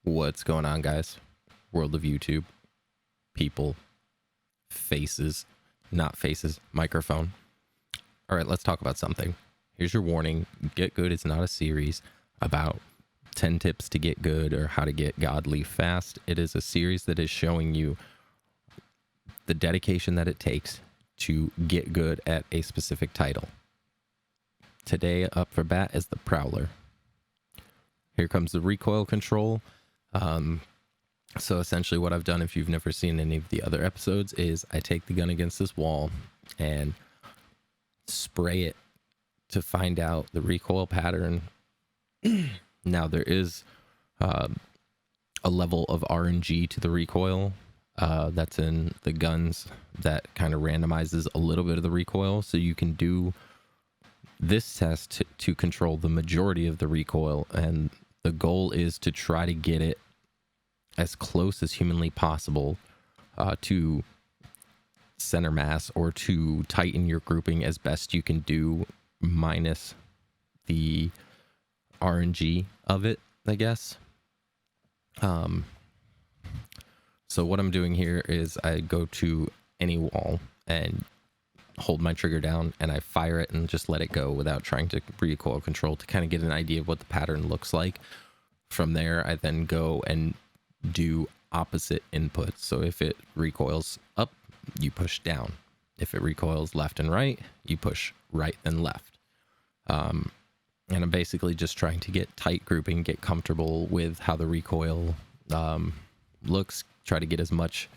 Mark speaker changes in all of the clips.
Speaker 1: What's going on, guys? World of YouTube, people, faces, not faces, microphone. All right, let's talk about something. Here's your warning. Get Good is not a series about 10 tips to get good or how to get godly fast. It is a series that is showing you the dedication that it takes to get good at a specific title. Today, up for bat is the Prowler. Here comes the recoil control. So essentially what I've done, if you've never seen any of the other episodes, is I take the gun against this wall and spray it to find out the recoil pattern. Now there is a level of RNG to the recoil that's in the guns that kind of randomizes a little bit of the recoil, so you can do this test to control the majority of the recoil, and the goal is to try to get it as close as humanly possible to center mass, or to tighten your grouping as best you can do, minus the RNG of it, I guess. So what I'm doing here is I go to any wall and hold my trigger down and I fire it and just let it go without trying to recoil control, to kind of get an idea of what the pattern looks like. From there, I then go and do opposite inputs. So if it recoils up, you push down. If it recoils left and right, you push right and left. And I'm basically just trying to get tight grouping, get comfortable with how the recoil looks, try to get as much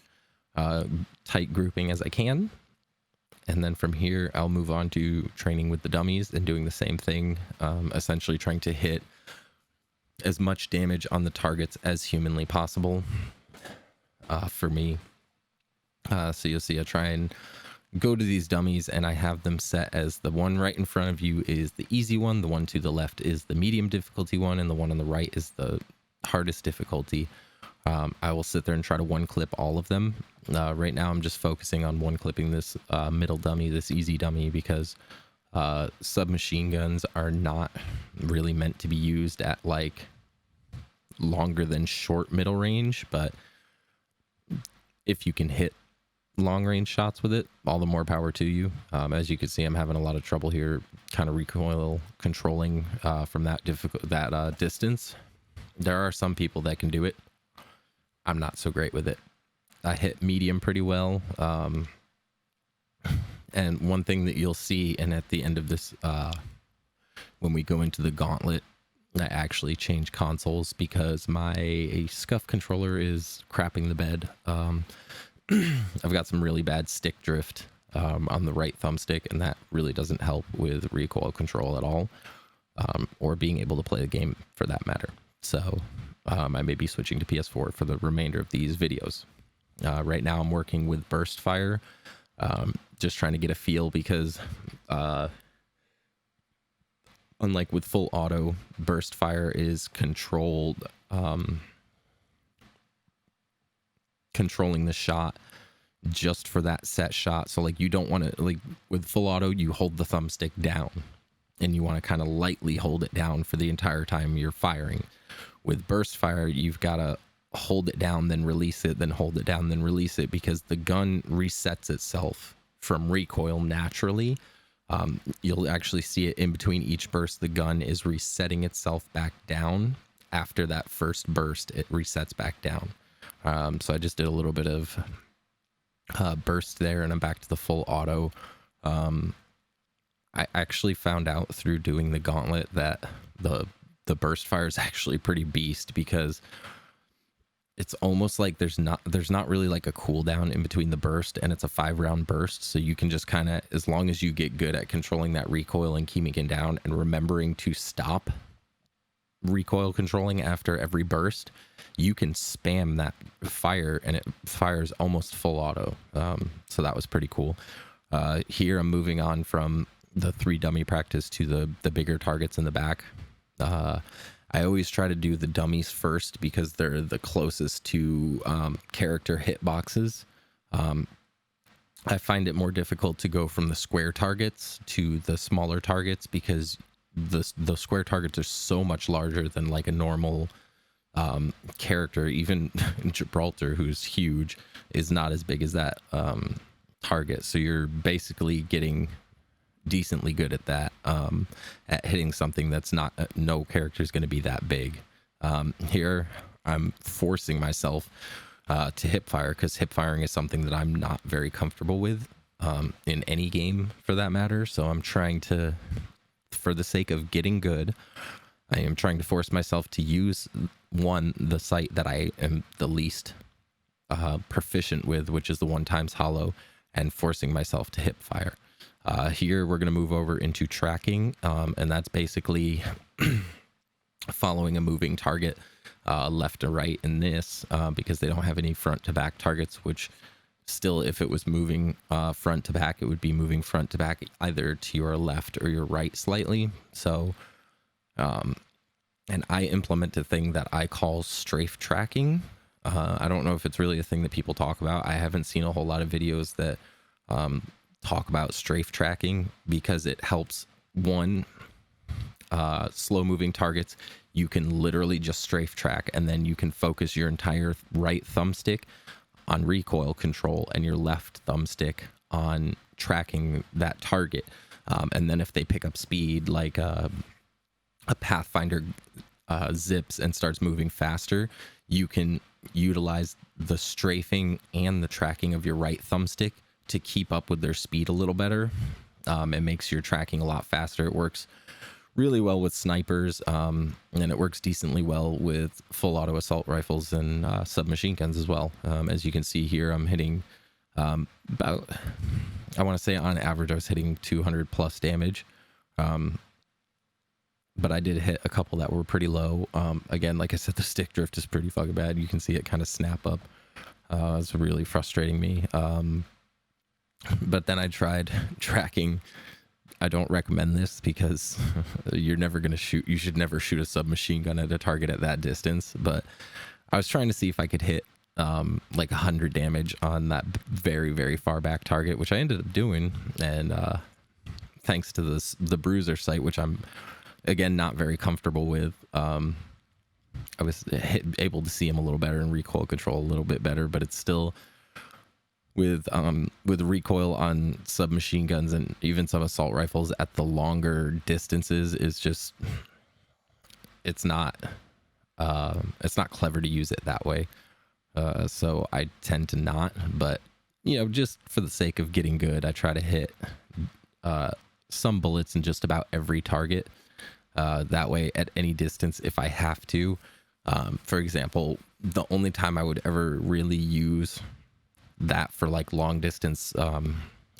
Speaker 1: tight grouping as I can. And then from here, I'll move on to training with the dummies and doing the same thing, essentially trying to hit as much damage on the targets as humanly possible for me. So you'll see I try and go to these dummies and I have them set as the one right in front of you is the easy one, the one to the left is the medium difficulty one, and the one on the right is the hardest difficulty. I will sit there and try to one clip all of them. Right now I'm just focusing on one clipping this middle dummy, this easy dummy, because submachine guns are not really meant to be used at like longer than short middle range, but if you can hit long range shots with it, all the more power to you. As you can see, I'm having a lot of trouble here kind of recoil controlling from that distance. There are some people that can do it. I'm not so great with it. I hit medium pretty well. And one thing that you'll see, and at the end of this, when we go into the gauntlet, I actually change consoles because my scuff controller is crapping the bed. I've got some really bad stick drift on the right thumbstick, and that really doesn't help with recoil control at all, or being able to play the game for that matter. So I may be switching to PS4 for the remainder of these videos. Right now I'm working with burst fire, just trying to get a feel, because unlike with full auto, burst fire is controlled, controlling the shot just for that set shot. So like you don't want to, like with full auto, you hold the thumbstick down and you want to kind of lightly hold it down for the entire time you're firing. With burst fire, you've got to hold it down, then release it, then hold it down, then release it, because the gun resets itself from recoil naturally. You'll actually see it in between each burst. The gun is resetting itself back down. After that first burst, it resets back down. So I just did a little bit of burst there, and I'm back to the full auto. I actually found out through doing the gauntlet that the burst fire is actually pretty beast, because it's almost like there's not really like a cooldown in between the burst, and it's a 5-round burst, so you can just kind of, as long as you get good at controlling that recoil and keeping it down and remembering to stop recoil controlling after every burst, you can spam that fire and it fires almost full auto. So that was pretty cool. Here I'm moving on from the 3 dummy practice to the bigger targets in the back. I always try to do the dummies first because they're the closest to character hitboxes. I find it more difficult to go from the square targets to the smaller targets, because the square targets are so much larger than like a normal character, even Gibraltar, who's huge, is not as big as that target. So you're basically getting decently good at that, at hitting something that's not, no character is going to be that big. Here I'm forcing myself to hip fire, because hip firing is something that I'm not very comfortable with in any game for that matter. So I'm trying to, for the sake of getting good, I am trying to force myself to use the sight that I am the least proficient with, which is the 1x hollow, and forcing myself to hip fire. Here we're going to move over into tracking, and that's basically following a moving target left or right in this, because they don't have any front to back targets, which still, if it was moving front to back, it would be moving front to back either to your left or your right slightly. So and I implement a thing that I call strafe tracking. I don't know if it's really a thing that people talk about. I haven't seen a whole lot of videos that talk about strafe tracking, because it helps, one, slow moving targets. You can literally just strafe track, and then you can focus your entire right thumbstick on recoil control and your left thumbstick on tracking that target. And then if they pick up speed, like a Pathfinder zips and starts moving faster, you can utilize the strafing and the tracking of your right thumbstick to keep up with their speed a little better. It makes your tracking a lot faster. It works really well with snipers, and it works decently well with full auto assault rifles and submachine guns as well. As you can see here, I'm hitting about, I want to say on average I was hitting 200 plus damage, but I did hit a couple that were pretty low. Again, like I said, the stick drift is pretty fucking bad. You can see it kind of snap up. It's really frustrating me. But then I tried tracking. I don't recommend this, because you're never going to shoot. You should never shoot a submachine gun at a target at that distance. But I was trying to see if I could hit like 100 damage on that very, very far back target, which I ended up doing. And thanks to the bruiser sight, which I'm, again, not very comfortable with, I was able to see him a little better and recoil control a little bit better, but it's still, with recoil on submachine guns and even some assault rifles at the longer distances, is just, it's not clever to use it that way. So I tend to not, but just for the sake of getting good, I try to hit some bullets in just about every target. That way, at any distance, if I have to. For example, the only time I would ever really use that for like long distance, I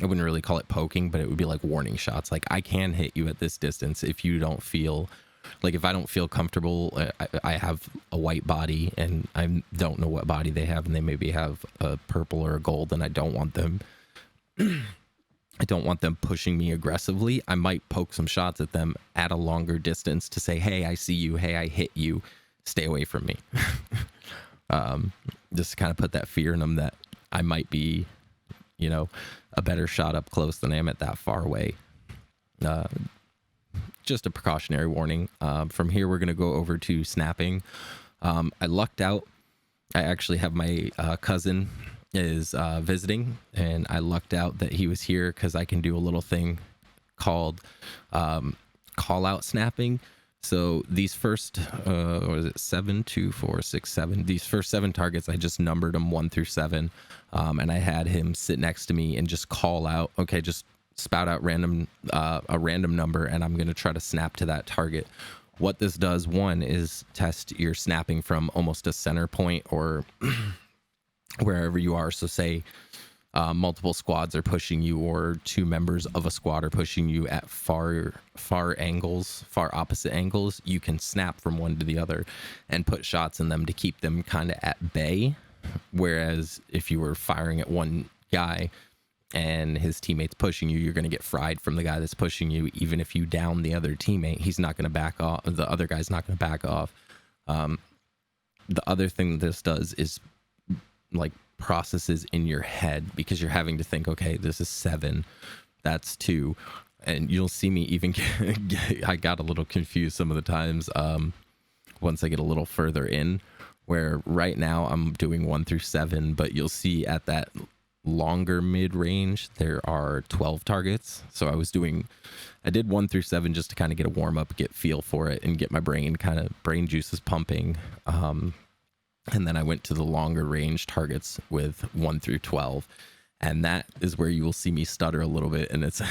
Speaker 1: wouldn't really call it poking, but it would be like warning shots. Like, I can hit you at this distance if you don't feel like, if I don't feel comfortable. I have a white body and I don't know what body they have, and they maybe have a purple or a gold, and I don't want them pushing me aggressively. I might poke some shots at them at a longer distance to say, hey, I see you, hey, I hit you, stay away from me. Just to kind of put that fear in them that I might be, a better shot up close than I am at that far away. Just a precautionary warning. From here, we're going to go over to snapping. I lucked out. I actually have my cousin is visiting, and I lucked out that he was here, because I can do a little thing called call out snapping. So these first, what is it, 7, 2, 4, 6, 7. These first 7 targets, I just numbered them 1 through 7, and I had him sit next to me and just call out. Okay, just spout out a random number, and I'm going to try to snap to that target. What this does, one, is test your snapping from almost a center point or wherever you are. So say multiple squads are pushing you, or 2 members of a squad are pushing you at far angles, far opposite angles. You can snap from one to the other and put shots in them to keep them kind of at bay. Whereas if you were firing at one guy and his teammate's pushing you, you're going to get fried from the guy that's pushing you. Even if you down the other teammate, he's not going to back off. The other guy's not going to back off. The other thing that this does is like processes in your head, because you're having to think, okay, this is 7, that's 2, and you'll see me even I got a little confused some of the times once I get a little further in, where right now I'm doing 1 through 7, but you'll see at that longer mid range there are 12 targets. So I did 1 through 7 just to kind of get a warm up, get feel for it, and get my brain juices pumping. And then I went to the longer range targets with 1 through 12, and that is where you will see me stutter a little bit. And it's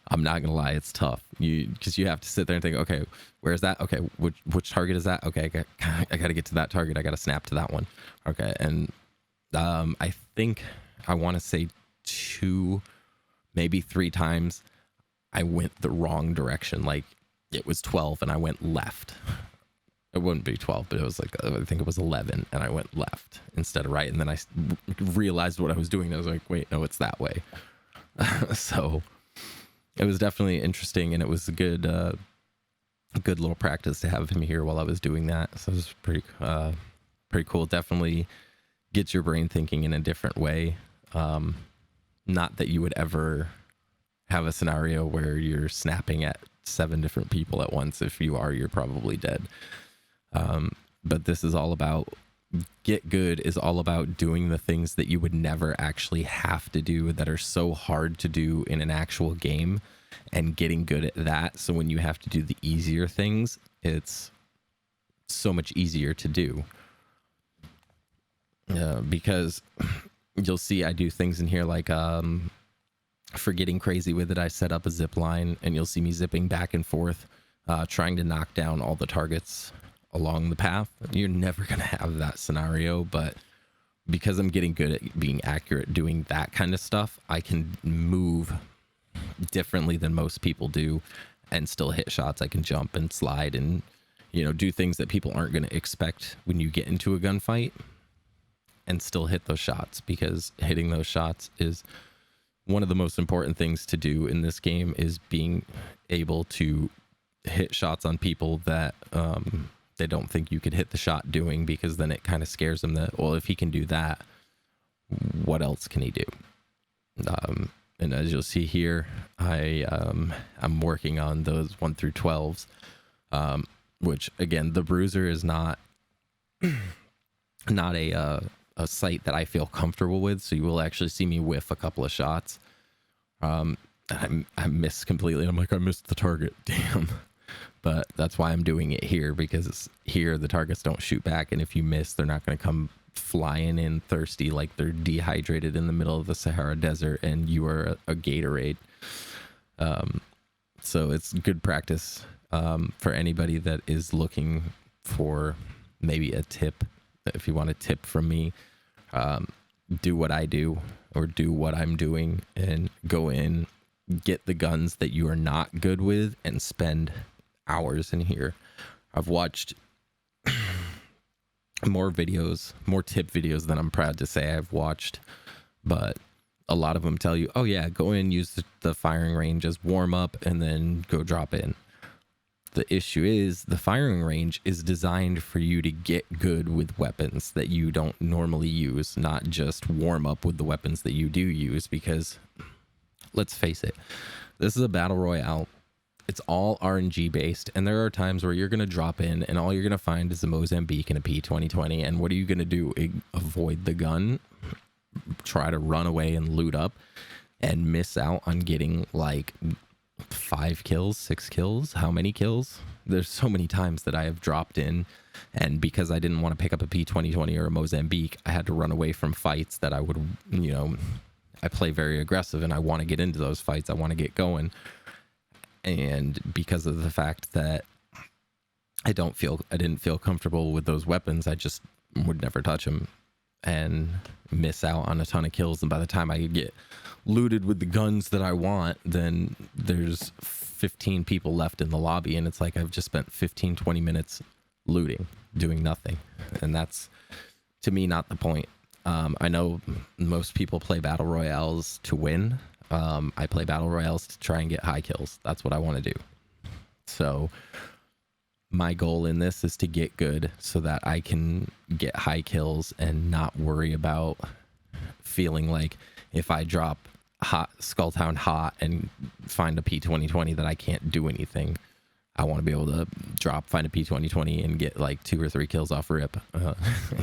Speaker 1: I'm not gonna lie, it's tough, because you have to sit there and think, okay, where's that? Okay, which target is that? Okay, I got to get to that target. I got to snap to that one. Okay, and I think I want to say 2, maybe 3 times I went the wrong direction. Like it was 12 and I went left. It wouldn't be 12, but it was like, I think it was 11 and I went left instead of right. And then I realized what I was doing. I was like, wait, no, it's that way. So it was definitely interesting, and it was a good little practice to have him here while I was doing that. So it was pretty cool. Definitely gets your brain thinking in a different way. Not that you would ever have a scenario where you're snapping at 7 different people at once. If you are, you're probably dead. But this is all about, Get Good is all about doing the things that you would never actually have to do, that are so hard to do in an actual game, and getting good at that. So when you have to do the easier things, it's so much easier to do. Because you'll see I do things in here like, for getting crazy with it, I set up a zip line, and you'll see me zipping back and forth, trying to knock down all the targets along the path. You're never going to have that scenario, but because I'm getting good at being accurate doing that kind of stuff, I can move differently than most people do and still hit shots. I can jump and slide and, do things that people aren't going to expect when you get into a gunfight, and still hit those shots, because hitting those shots is one of the most important things to do in this game, is being able to hit shots on people that they don't think you could hit the shot doing, because then it kind of scares them that, well, if he can do that, what else can he do? And as you'll see here, I'm working on those 1 through 12s, which again, the bruiser is not a sight that I feel comfortable with. So you will actually see me whiff a couple of shots. I missed completely. I'm like, I missed the target. Damn. But that's why I'm doing it here, because here the targets don't shoot back, and if you miss, they're not going to come flying in thirsty like they're dehydrated in the middle of the Sahara Desert and you are a Gatorade. So it's good practice for anybody that is looking for maybe a tip. If you want a tip from me, do what I do, or do what I'm doing, and go in, get the guns that you are not good with, and spend hours in here. I've watched more tip videos than I'm proud to say I've watched, but a lot of them tell you, oh yeah, go in, use the firing range as warm up, and then go drop in. The issue is the firing range is designed for you to get good with weapons that you don't normally use, not just warm up with the weapons that you do use, because let's face it, this is a battle royale. It's all RNG based, and there are times where you're going to drop in and all you're going to find is a Mozambique and a P2020, and what are you going to do? Avoid the gun, try to run away and loot up, and miss out on getting like 5 kills, 6 kills, how many kills? There's so many times that I have dropped in, and because I didn't want to pick up a P2020 or a Mozambique, I had to run away from fights that I would, I play very aggressive and I want to get into those fights. I want to get going. And because of the fact that I didn't feel comfortable with those weapons, I just would never touch them and miss out on a ton of kills. And by the time I get looted with the guns that I want, then there's 15 people left in the lobby, and it's like I've just spent 15-20 minutes looting, doing nothing. And that's, to me, not the point. I know most people play battle royales to win. I play battle royales to try and get high kills. That's what I want to do. So my goal in this is to get good so that I can get high kills and not worry about feeling like if I drop Skulltown hot and find a P2020 that I can't do anything. I want to be able to find a P2020 and get like 2 or 3 kills off rip.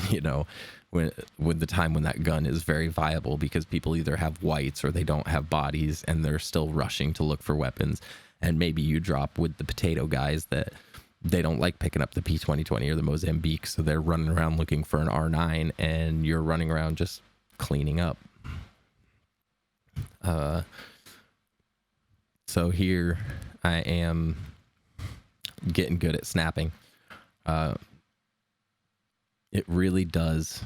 Speaker 1: You know, when the time when that gun is very viable, because people either have whites or they don't have bodies and they're still rushing to look for weapons. And maybe you drop with the potato guys that they don't like picking up the P2020 or the Mozambique, so they're running around looking for an R9, and you're running around just cleaning up. So here I am getting good at snapping. It really does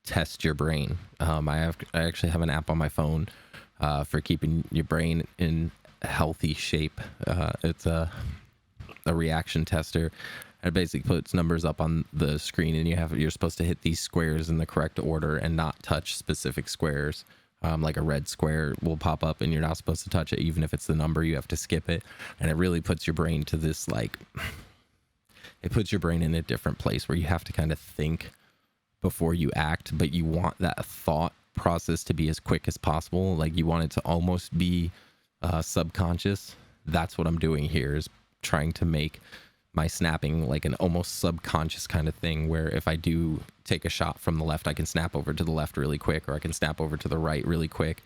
Speaker 1: test your brain. I actually have an app on my phone for keeping your brain in healthy shape. It's a reaction tester. It basically puts numbers up on the screen, and you're supposed to hit these squares in the correct order and not touch specific squares. Like a red square will pop up and you're not supposed to touch it, even if it's the number. You have to skip it. And it really puts your brain to this, like, it puts your brain in a different place where you have to kind of think before you act, but you want that thought process to be as quick as possible. Like, you want it to almost be subconscious. That's what I'm doing here, is trying to make my snapping like an almost subconscious kind of thing, where if I do take a shot from the left, I can snap over to the left really quick, or I can snap over to the right really quick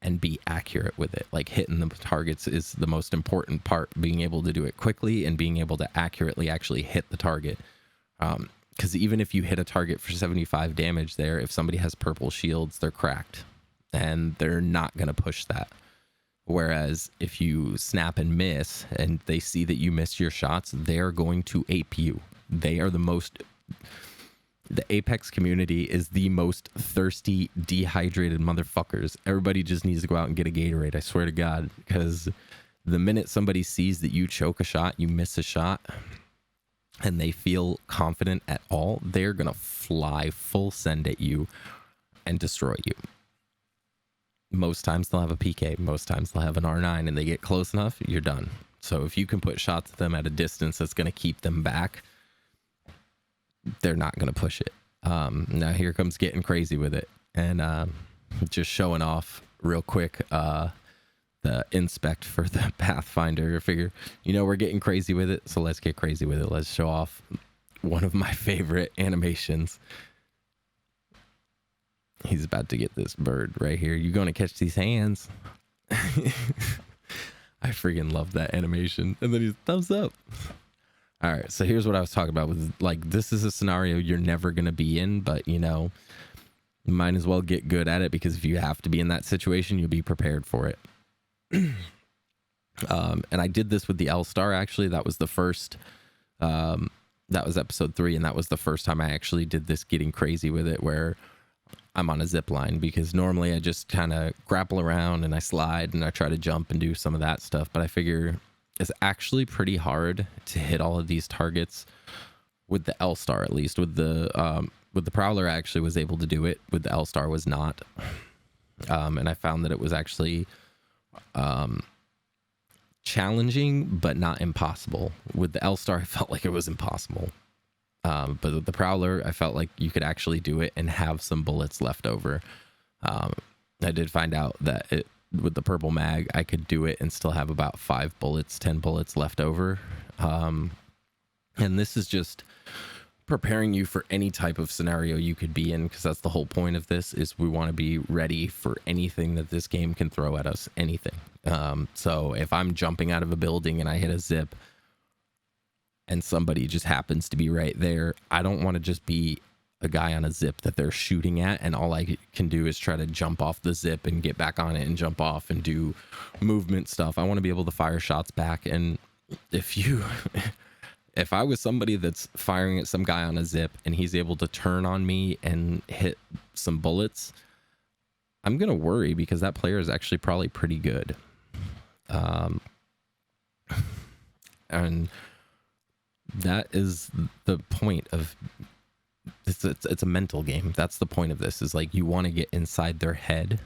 Speaker 1: and be accurate with it. Like, hitting the targets is the most important part, being able to do it quickly and being able to accurately actually hit the target. Because even if you hit a target for 75 damage there, if somebody has purple shields, they're cracked and they're not going to push that. Whereas if you snap and miss and they see that you missed your shots, they're going to ape you. They are the Apex community is the most thirsty, dehydrated motherfuckers. Everybody just needs to go out and get a Gatorade, I swear to God. Because the minute somebody sees that you choke a shot, you miss a shot, and they feel confident at all, they're going to fly full send at you and destroy you. Most times they'll have a PK, most times they'll have an R9, and they get close enough, you're done. So if you can put shots at them at a distance that's going to keep them back, they're not going to push it. Now here comes getting crazy with it, and just showing off real quick the inspect for the Pathfinder. Figure, we're getting crazy with it, so let's get crazy with it. Let's show off one of my favorite animations. He's about to get this bird right here. You're going to catch these hands. I freaking love that animation. And then he's thumbs up. All right, so here's what I was talking about with, like, this is a scenario you're never going to be in, but, you might as well get good at it, because if you have to be in that situation, you'll be prepared for it. And I did this with the L-Star, actually. That was the first, that was episode 3, and that was the first time I actually did this getting crazy with it, where I'm on a zip line, because normally I just kind of grapple around and I slide and I try to jump and do some of that stuff. But I figure it's actually pretty hard to hit all of these targets with the L-Star, at least. With the Prowler, I actually was able to do it. With the L-Star, was not. And I found that it was actually challenging, but not impossible. With the L-Star, I felt like it was impossible. But with the Prowler, I felt like you could actually do it and have some bullets left over. I did find out that with the purple mag, I could do it and still have about 5 bullets, 10 bullets left over. And this is just preparing you for any type of scenario you could be in, because that's the whole point of this, is we want to be ready for anything that this game can throw at us, anything. So if I'm jumping out of a building and I hit a zip, and somebody just happens to be right there, I don't want to just be a guy on a zip that they're shooting at, and all I can do is try to jump off the zip and get back on it and jump off and do movement stuff. I want to be able to fire shots back. And if I was somebody that's firing at some guy on a zip and he's able to turn on me and hit some bullets, I'm going to worry, because that player is actually probably pretty good. And that is the point of it's a mental game. That's the point of this, is like, you want to get inside their head.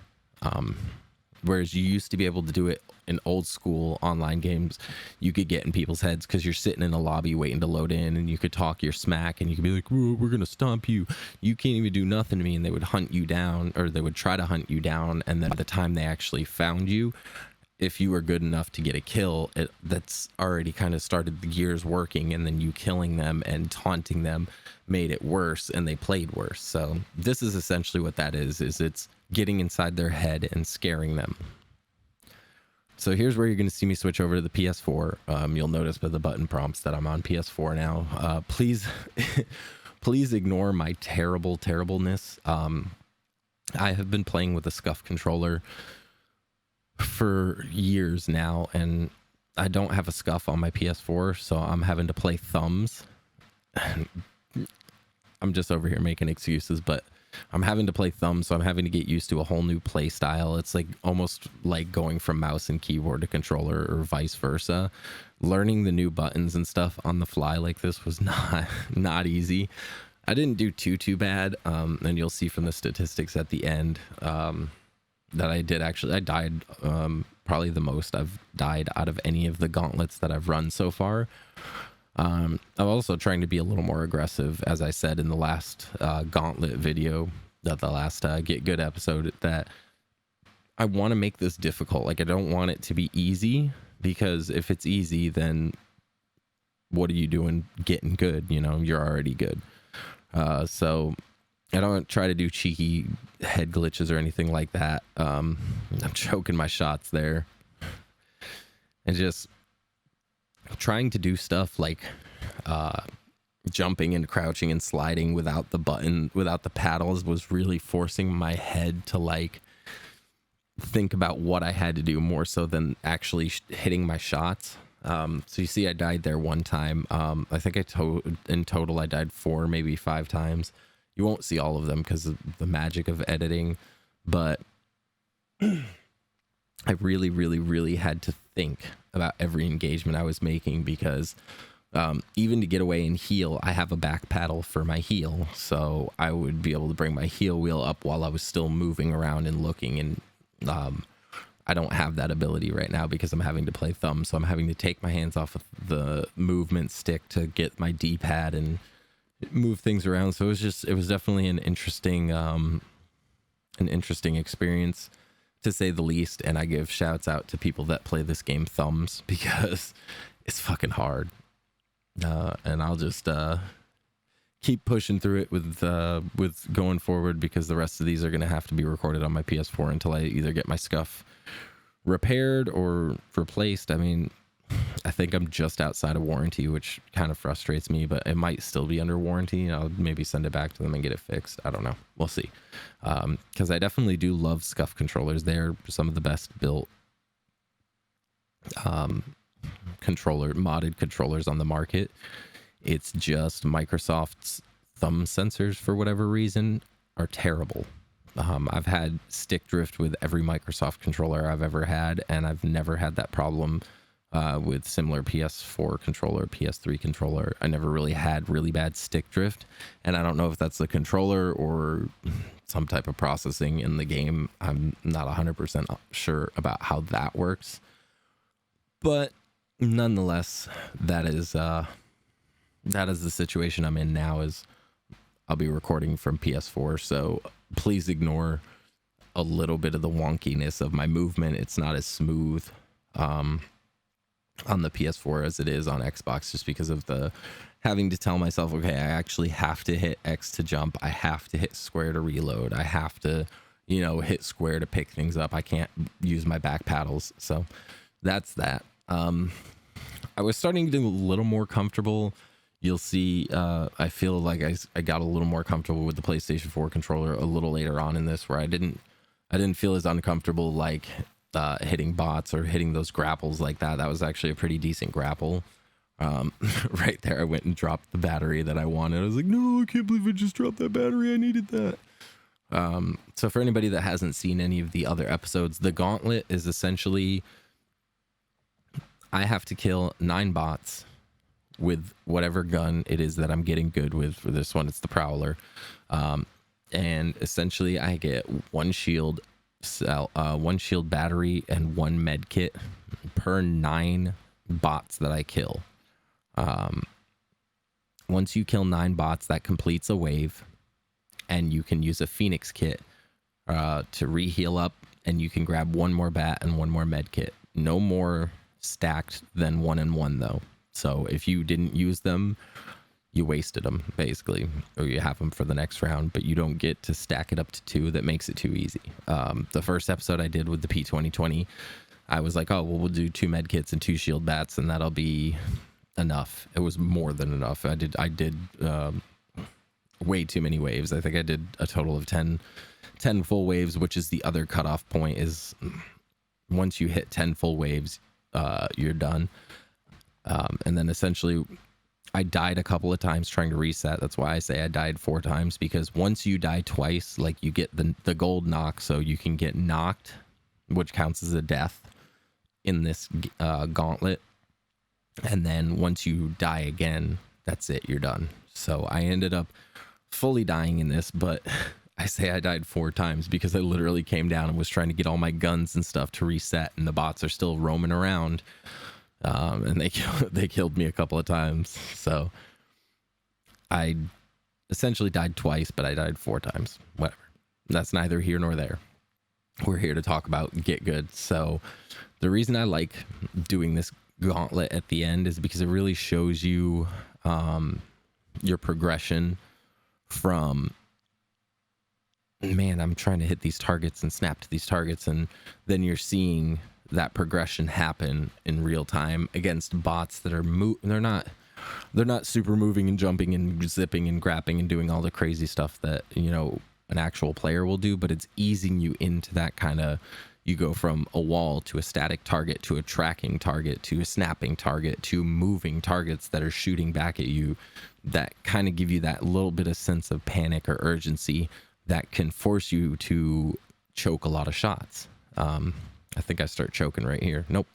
Speaker 1: Whereas you used to be able to do it in old school online games, you could get in people's heads because you're sitting in a lobby waiting to load in, and you could talk your smack and you could be like, we're going to stomp you. You can't even do nothing to me. And they would hunt you down, or they would try to hunt you down. And then by the time they actually found you, if you were good enough to get a kill, that's already kind of started the gears working, and then you killing them and taunting them made it worse, and they played worse. So this is essentially what that is it's getting inside their head and scaring them. So here's where you're going to see me switch over to the PS4. You'll notice by the button prompts that I'm on PS4 now. Please please ignore my terribleness. I have been playing with a scuff controller for years now, and I don't have a scuff on my PS4, so I'm having to play thumbs. I'm just over here making excuses, but I'm having to play thumbs, so I'm having to get used to a whole new play style. It's like almost like going from mouse and keyboard to controller, or vice versa. Learning the new buttons and stuff on the fly like this was not easy. I didn't do too bad, and you'll see from the statistics at the end that I died probably the most I've died out of any of the gauntlets that I've run so far. I'm also trying to be a little more aggressive, as I said in the last gauntlet video, the last Get Good episode, that I want to make this difficult. Like, I don't want it to be easy, because if it's easy, then what are you doing getting good? You know, you're already good. So I don't try to do cheeky head glitches or anything like that. I'm choking my shots there. And just trying to do stuff like jumping and crouching and sliding without the paddles was really forcing my head to like think about what I had to do more so than actually hitting my shots. So you see I died there one time. I think in total I died 4, maybe 5 times. You won't see all of them because of the magic of editing, but I really had to think about every engagement I was making, because even to get away and heal, I have a back paddle for my heal, so I would be able to bring my heal wheel up while I was still moving around and looking, and I don't have that ability right now because I'm having to play thumb, so I'm having to take my hands off of the movement stick to get my D-pad and move things around. So it was definitely an interesting experience, to say the least. And I give shouts out to people that play this game thumbs, because it's fucking hard. And I'll just keep pushing through it with going forward, because the rest of these are going to have to be recorded on my PS4 until I either get my scuff repaired or replaced. I mean, I think I'm just outside of warranty, which kind of frustrates me, but it might still be under warranty. I'll maybe send it back to them and get it fixed. I don't know. We'll see. Because I definitely do love scuff controllers. They're some of the best built modded controllers on the market. It's just Microsoft's thumb sensors, for whatever reason, are terrible. I've had stick drift with every Microsoft controller I've ever had, and I've never had that problem with similar PS4 controller, PS3 controller. I never really had really bad stick drift, and I don't know if that's the controller or some type of processing in the game. I'm not 100% sure about how that works, but nonetheless, that is the situation I'm in now. Is I'll be recording from PS4, so please ignore a little bit of the wonkiness of my movement. It's not as smooth on the PS4 as it is on Xbox, just because of the having to tell myself, okay, I actually have to hit X to jump, I have to hit square to reload, I have to, hit square to pick things up, I can't use my back paddles. So that's that. I was starting to get a little more comfortable. You'll see, I feel like I got a little more comfortable with the PlayStation 4 controller a little later on in this, where I didn't feel as uncomfortable like hitting bots or hitting those grapples like that. That was actually a pretty decent grapple. Right there, I went and dropped the battery that I wanted. I was like, no, I can't believe I just dropped that battery. I needed that. So for anybody that hasn't seen any of the other episodes, the gauntlet is essentially, I have to kill 9 bots with whatever gun it is that I'm getting good with. For this one, it's the Prowler. And essentially I get 1 shield cell, 1 shield battery, and 1 med kit per 9 bots that I kill. Once you kill 9 bots, that completes a wave, and you can use a Phoenix kit to re-heal up, and you can grab 1 more bat and 1 more med kit. No more stacked than 1 and 1 though. So if you didn't use them, you wasted them basically, or you have them for the next round, but you don't get to stack it up to 2. That makes it too easy. The first episode I did with the P2020, I was like, oh, well, we'll do 2 med kits and 2 shield bats, and that'll be enough. It was more than enough. I did way too many waves. I think I did a total of 10 full waves, which is the other cutoff point. Is once you hit 10 full waves, you're done. And then essentially I died a couple of times trying to reset. That's why I say I died 4 times, because once you die twice, like, you get the gold knock, so you can get knocked, which counts as a death in this gauntlet. And then once you die again, that's it, you're done. So I ended up fully dying in this, but I say I died 4 times because I literally came down and was trying to get all my guns and stuff to reset, and the bots are still roaming around. And they killed me a couple of times. So I essentially died twice, but I died 4 times. Whatever. That's neither here nor there. We're here to talk about Get Good. So the reason I like doing this gauntlet at the end is because it really shows you your progression from, man, I'm trying to hit these targets and snap to these targets, and then you're seeing that progression happen in real time against bots that are they're not super moving and jumping and zipping and grapping and doing all the crazy stuff that, you know, an actual player will do, but it's easing you into that kind of, you go from a wall to a static target to a tracking target to a snapping target to moving targets that are shooting back at you, that kind of give you that little bit of sense of panic or urgency that can force you to choke a lot of shots. I think I start choking right here. Nope,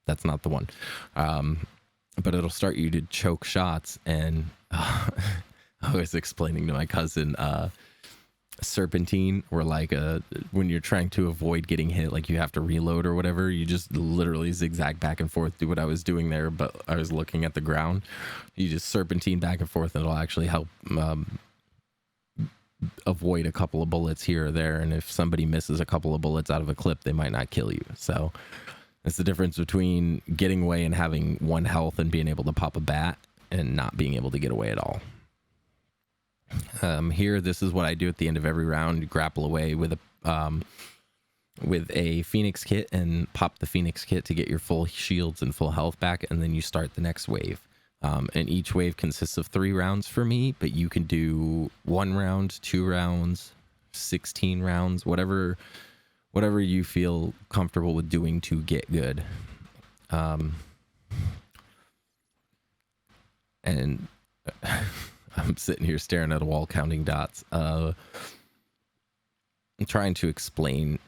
Speaker 1: that's not the one. But it'll start you to choke shots. And I was explaining to my cousin, serpentine, or like when you're trying to avoid getting hit, like you have to reload or whatever, you just literally zigzag back and forth, do what I was doing there, but I was looking at the ground. You just serpentine back and forth, and it'll actually help avoid a couple of bullets here or there. And if somebody misses a couple of bullets out of a clip, they might not kill you. So it's the difference between getting away and having 1 health and being able to pop a bat and not being able to get away at all. Here, this is what I do at the end of every round. You grapple away with a Phoenix kit and pop the Phoenix kit to get your full shields and full health back, and then you start the next wave. And each wave consists of 3 rounds for me, but you can do 1 round, 2 rounds, 16 rounds, whatever you feel comfortable with doing to get good. And I'm sitting here staring at a wall counting dots. I'm trying to explain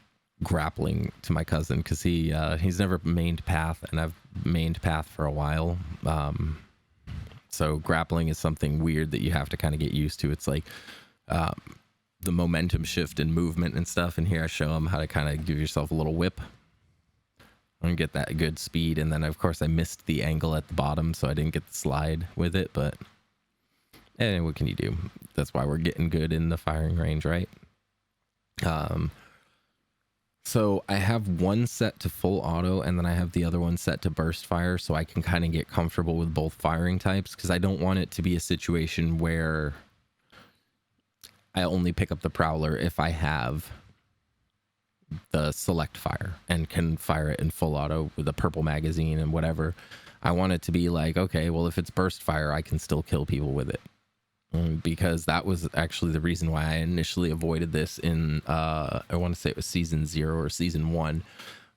Speaker 1: grappling to my cousin, because he's never mained path, and I've mained path for a while. So grappling is something weird that you have to kind of get used to. It's like the momentum shift and movement and stuff. And here I show him how to kind of give yourself a little whip and get that good speed. And then, of course, I missed the angle at the bottom, so I didn't get the slide with it. But what can you do? That's why we're getting good in the firing range, right? So I have one set to full auto, and then I have the other one set to burst fire, so I can kind of get comfortable with both firing types, because I don't want it to be a situation where I only pick up the Prowler if I have the select fire and can fire it in full auto with a purple magazine and whatever. I want it to be like, okay, well, if it's burst fire, I can still kill people with it. Because that was actually the reason why I initially avoided this in, I want to say it was season 0 or season 1.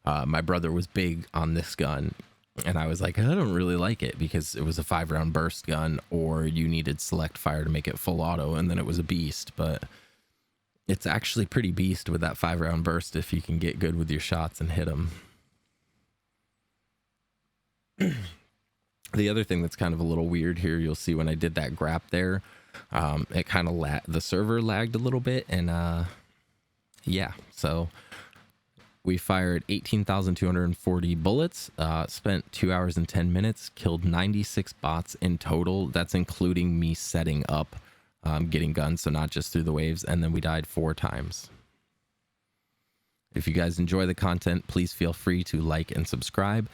Speaker 1: My brother was big on this gun, and I was like, I don't really like it, because it was a 5-round burst gun, or you needed select fire to make it full auto, and then it was a beast. But it's actually pretty beast with that 5-round burst if you can get good with your shots and hit them. The other thing that's kind of a little weird here, you'll see when I did that grap there, it kind of the server lagged a little bit, and yeah, so we fired 18,240 bullets, spent 2 hours and 10 minutes, killed 96 bots in total. That's including me setting up getting guns, so not just through the waves. And then we died 4 times. If you guys enjoy the content, please feel free to like and subscribe.